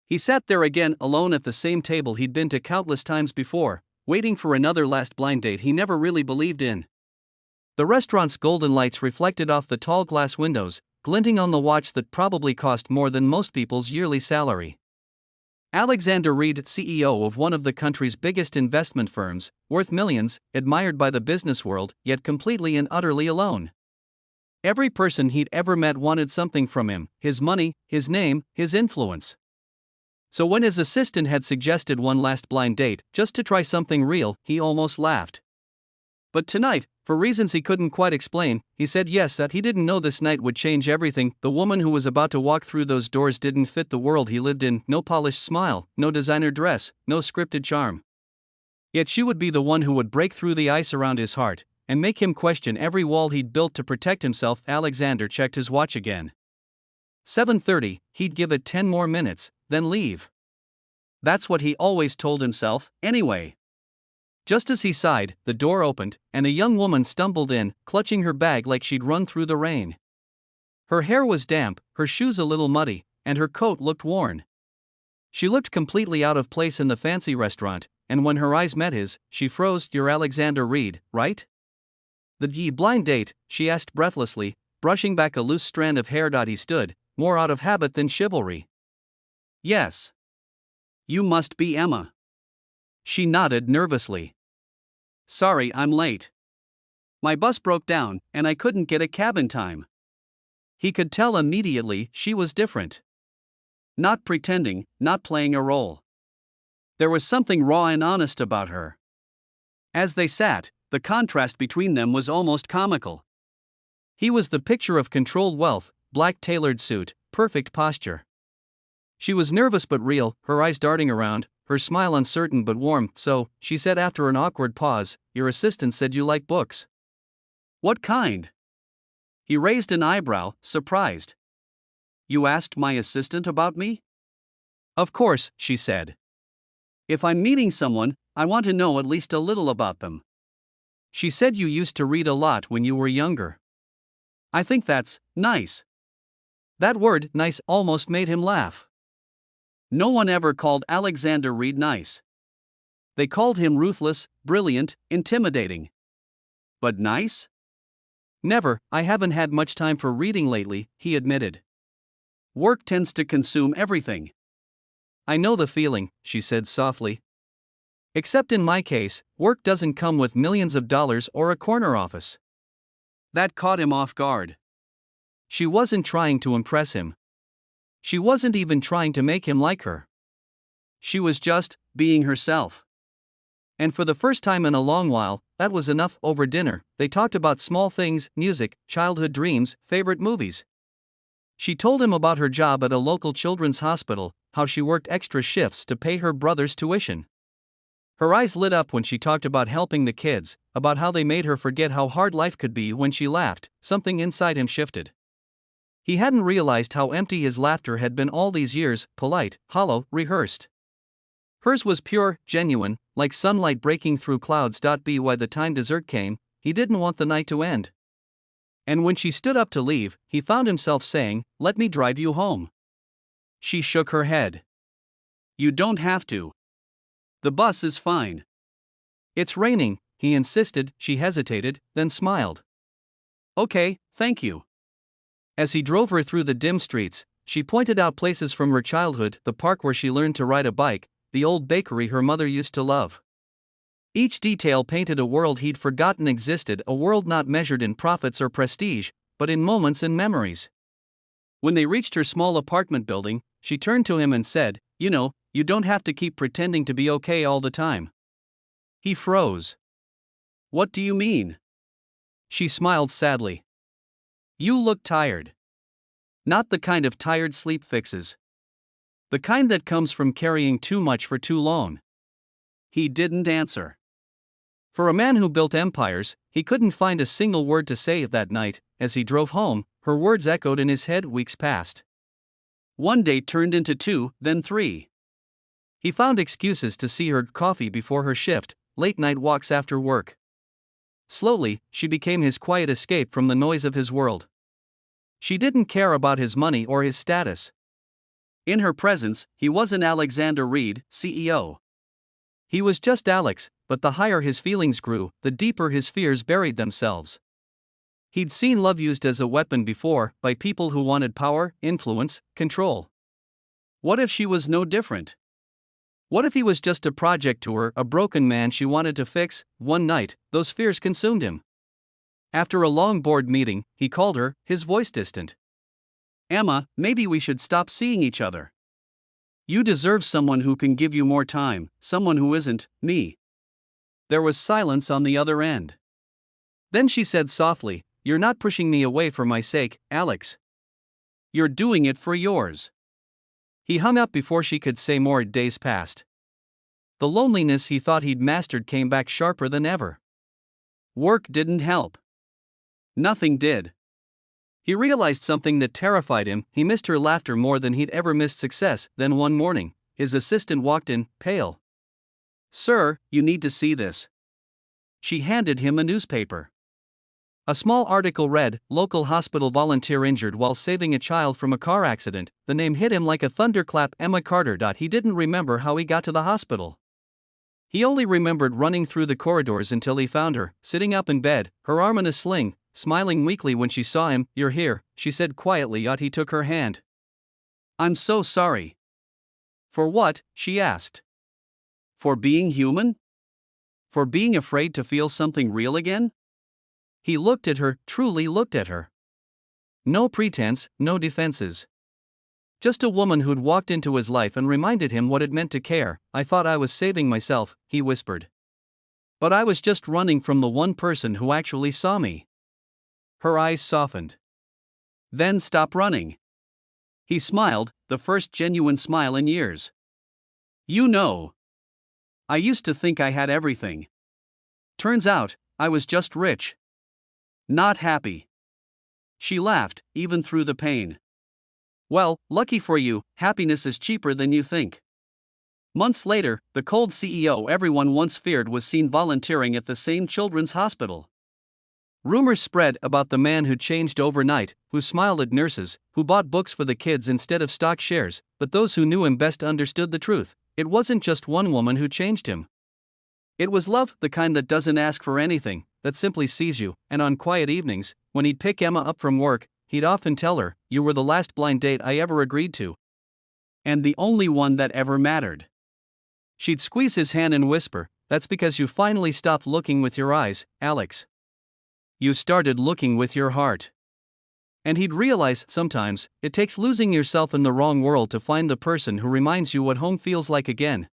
He sat there again alone at the same table he'd been to countless times before, waiting for another last blind date he never really believed in. The restaurant's golden lights reflected off the tall glass windows, glinting on the watch that probably cost more than most people's yearly salary. Alexander Reed, CEO of one of the country's biggest investment firms, worth millions, admired by the business world, yet completely and utterly alone. Every person he'd ever met wanted something from him: his money, his name, his influence. So when his assistant had suggested one last blind date, just to try something real, he almost laughed. But tonight, for reasons he couldn't quite explain, he said yes, that he didn't know this night would change everything. The woman who was about to walk through those doors didn't fit the world he lived in: no polished smile, no designer dress, no scripted charm. Yet she would be the one who would break through the ice around his heart, and make him question every wall he'd built to protect himself. Alexander checked his watch again. 7:30, he'd give it 10 more minutes, then leave. That's what he always told himself, anyway. Just as he sighed, the door opened, and a young woman stumbled in, clutching her bag like she'd run through the rain. Her hair was damp, her shoes a little muddy, and her coat looked worn. She looked completely out of place in the fancy restaurant, and when her eyes met his, she froze. "You're Alexander Reed, right?" "The blind date?" she asked breathlessly, brushing back a loose strand of hair. He stood, more out of habit than chivalry. "Yes. You must be Emma." She nodded nervously. "Sorry, I'm late. My bus broke down, and I couldn't get a cab in time." He could tell immediately she was different. Not pretending, not playing a role. There was something raw and honest about her. As they sat, the contrast between them was almost comical. He was the picture of controlled wealth: black tailored suit, perfect posture. She was nervous but real, her eyes darting around, her smile uncertain but warm. "So," she said after an awkward pause, "your assistant said you like books." "What kind?" He raised an eyebrow, surprised. "You asked my assistant about me?" "Of course," she said. "If I'm meeting someone, I want to know at least a little about them." "She said you used to read a lot when you were younger." "I think that's nice." That word, nice, almost made him laugh. No one ever called Alexander Reed nice. They called him ruthless, brilliant, intimidating. But nice? "Never. I haven't had much time for reading lately," he admitted. "Work tends to consume everything." "I know the feeling," she said softly. "Except in my case, work doesn't come with millions of dollars or a corner office." That caught him off guard. She wasn't trying to impress him. She wasn't even trying to make him like her. She was just being herself. And for the first time in a long while, that was enough. Over dinner, they talked about small things: music, childhood dreams, favorite movies. She told him about her job at a local children's hospital, how she worked extra shifts to pay her brother's tuition. Her eyes lit up when she talked about helping the kids, about how they made her forget how hard life could be. When she laughed, something inside him shifted. He hadn't realized how empty his laughter had been all these years: polite, hollow, rehearsed. Hers was pure, genuine, like sunlight breaking through clouds. By the time dessert came, he didn't want the night to end. And when she stood up to leave, he found himself saying, "Let me drive you home." She shook her head. "You don't have to. The bus is fine." "It's raining," he insisted. She hesitated, then smiled. "Okay, thank you." As he drove her through the dim streets, she pointed out places from her childhood: the park where she learned to ride a bike, the old bakery her mother used to love. Each detail painted a world he'd forgotten existed, a world not measured in profits or prestige, but in moments and memories. When they reached her small apartment building, she turned to him and said, "You know, you don't have to keep pretending to be okay all the time." He froze. "What do you mean?" She smiled sadly. "You look tired. Not the kind of tired sleep fixes. The kind that comes from carrying too much for too long." He didn't answer. For a man who built empires, he couldn't find a single word to say that night. As he drove home, her words echoed in his head. Weeks passed. One date turned into 2, then 3. He found excuses to see her: coffee before her shift, late night walks after work. Slowly, she became his quiet escape from the noise of his world. She didn't care about his money or his status. In her presence, he wasn't Alexander Reed, CEO. He was just Alex, but the higher his feelings grew, the deeper his fears buried themselves. He'd seen love used as a weapon before, by people who wanted power, influence, control. What if she was no different? What if he was just a project to her, a broken man she wanted to fix? One night, those fears consumed him. After a long board meeting, he called her, his voice distant. "Emma, maybe we should stop seeing each other. You deserve someone who can give you more time, someone who isn't me." There was silence on the other end. Then she said softly, "You're not pushing me away for my sake, Alex. You're doing it for yours." He hung up before she could say more. Days passed. The loneliness he thought he'd mastered came back sharper than ever. Work didn't help. Nothing did. He realized something that terrified him. He missed her laughter more than he'd ever missed success. Then one morning, his assistant walked in, pale. "Sir, you need to see this." She handed him a newspaper. A small article read, "Local hospital volunteer injured while saving a child from a car accident." The name hit him like a thunderclap. Emma Carter. He didn't remember how he got to the hospital. He only remembered running through the corridors until he found her, sitting up in bed, her arm in a sling, smiling weakly when she saw him. "You're here," she said quietly. He took her hand. "I'm so sorry." "For what?" she asked. "For being human? For being afraid to feel something real again?" He looked at her, truly looked at her. No pretense, no defenses. Just a woman who'd walked into his life and reminded him what it meant to care. "I thought I was saving myself," he whispered. "But I was just running from the one person who actually saw me." Her eyes softened. "Then stop running." He smiled, the first genuine smile in years. "You know, I used to think I had everything. Turns out, I was just rich. Not happy." She laughed, even through the pain. "Well, lucky for you, happiness is cheaper than you think." Months later, the cold CEO everyone once feared was seen volunteering at the same children's hospital. Rumors spread about the man who changed overnight, who smiled at nurses, who bought books for the kids instead of stock shares, but those who knew him best understood the truth. It wasn't just one woman who changed him. It was love, the kind that doesn't ask for anything, that simply sees you. And on quiet evenings, when he'd pick Emma up from work, he'd often tell her, "You were the last blind date I ever agreed to. And the only one that ever mattered." She'd squeeze his hand and whisper, "That's because you finally stopped looking with your eyes, Alex. You started looking with your heart." And he'd realize, sometimes, it takes losing yourself in the wrong world to find the person who reminds you what home feels like again.